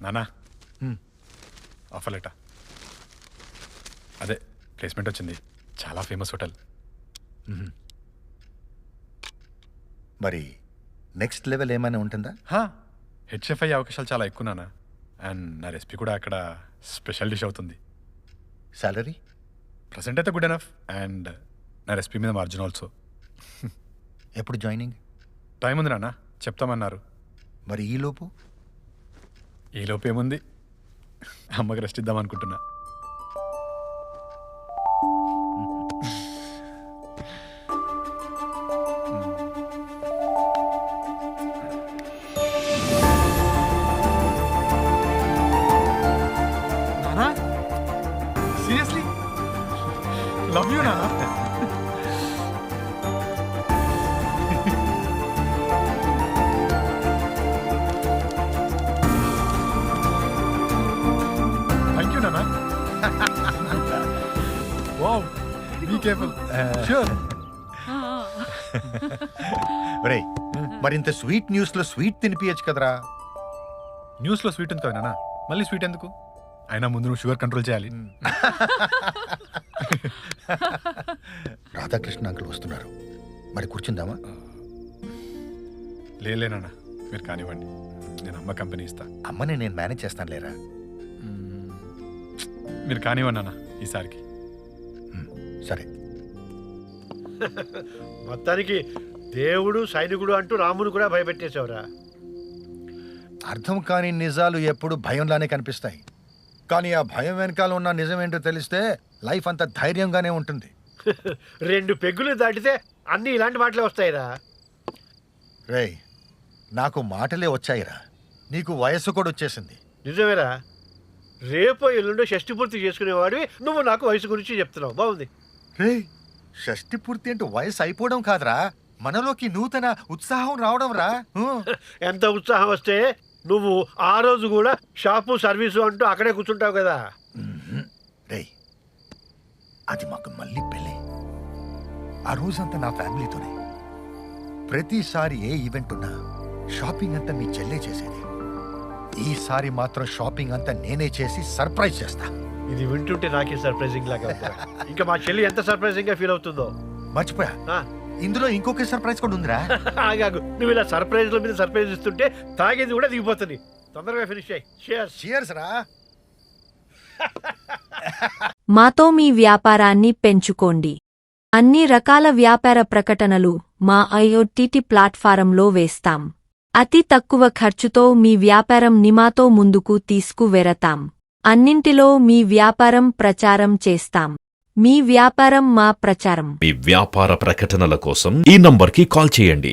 నానా offer letter అదే placement వచ్చింది, చాలా ఫేమస్ హోటల్. మరి నెక్స్ట్ లెవెల్ ఏమైనా ఉంటుందా? హెడ్ షెఫ్ అయ్యే అవకాశాలు చాలా ఎక్కువ నాన్న. అండ్ నా రెసిపీ కూడా అక్కడ స్పెషల్ డిష్ అవుతుంది. సాలరీ? ప్రజెంట్ అయితే గుడ్ ఎనఫ్. అండ్ నా రెసిపీ మీద మార్జిన్ ఆల్సో. ఎప్పుడు జాయినింగ్? టైం ఉంది నాన్న, చెప్తామన్నారు. మరి ఈలోపు? ఈలోపు ఏముంది, అమ్మకి రెస్ట్ ఇద్దాం అనుకుంటున్నా. నానా సీరియస్లీ లవ్ యూ నానా. థ్యాంక్ యూ నానా. Wow, be careful. ష్యూర్. ఒరేయ్, మరి ఇంత స్వీట్ న్యూస్లో స్వీట్ తినిపించచ్చు కదరా? న్యూస్లో స్వీట్ ఉంది కదా నాన్న, మళ్ళీ స్వీట్ ఎందుకు? అయినా ముందు నువ్వు షుగర్ కంట్రోల్ చేయాలి. రాధాకృష్ణ అంకుల్ వస్తున్నారు, మరి కూర్చుందామా? లేనా, మీరు కానివ్వండి, నేను అమ్మ కంపెనీ ఇస్తా. అమ్మని నేను మేనేజ్ చేస్తాను లేరా. మీరు కానివ్వండి అన్న ఈసారికి. సరే. మొత్తానికి దేవుడు సైనికుడు అంటూ రాముని కూడా భయపెట్టేశావురా. అర్థం కాని నిజాలు ఎప్పుడు భయంలానే కనిపిస్తాయి, కానీ ఆ భయం వెనకాల ఉన్న నిజం ఏంటో తెలిస్తే లైఫ్ అంత ధైర్యంగానే ఉంటుంది. 2 పెగ్గులు దాటితే అన్ని ఇలాంటి మాటలే వస్తాయిరా. రేయ్, నాకు మాటలే వచ్చాయిరా, నీకు వయస్సు కూడా వచ్చేసింది. నిజమేరా, రేపో ఎల్లుండో షష్టి పూర్తి చేసుకునేవాడివి నువ్వు నాకు వయసు గురించి చెప్తున్నావు. బాగుంది. రేయ్, షష్టి పూర్తి అంటే వయసు అయిపోవడం కాదురా, మనలోకి నూతన ఉత్సాహం రావడం రా. ఎంత ఉత్సాహం వస్తే నువ్వు ఆ రోజు కూడా షాపు సర్వీసు అంటూ అక్కడే కూర్చుంటావు కదా. రేయ్, అది మాకు మళ్ళీ పెళ్ళి. ఆ రోజంతా నా ఫ్యామిలీతోనే. ప్రతిసారి ఏ ఈవెంట్ ఉన్నా షాపింగ్ అంతా మీ చెల్లే చేసేది. ఈసారి మాత్రం షాపింగ్ అంతా నేనే చేసి సర్ప్రైజ్ చేస్తా. ఇది వింటుంటే నాకే సర్ప్రైజింగ్ లాగా ఉందిరా. ఇంకా మా చెల్లి ఎంత సర్ప్రైజింగ్ గా ఫీల్ అవుతుందో. మర్చిపోయా, ఇందులో ఇంకొక సర్ప్రైజ్ కూడా ఉందిరా. ఆగాగు, నువ్వు ఇలా సర్ప్రైజ్ల మీద సర్ప్రైజ్ ఇస్తుంటే తాగేది కూడా దిగిపోతుంది. తొందరగా ఫినిష్ అయ్యి. Cheers రా. మాతో మీ వ్యాపారాన్ని పెంచుకోండి. అన్ని రకాల వ్యాపార ప్రకటనలు మా ఐఓటీటీ ప్లాట్ఫారంలో వేస్తాం. అతి తక్కువ ఖర్చుతో మీ వ్యాపారం నిమాతో ముందుకు తీసుకువెరతాం. అన్నింటిలో మీ వ్యాపారం ప్రచారం చేస్తాం. మీ వ్యాపారం మా ప్రచారం. మీ వ్యాపార ప్రకటనల కోసం ఈ నంబర్కి కాల్ చేయండి.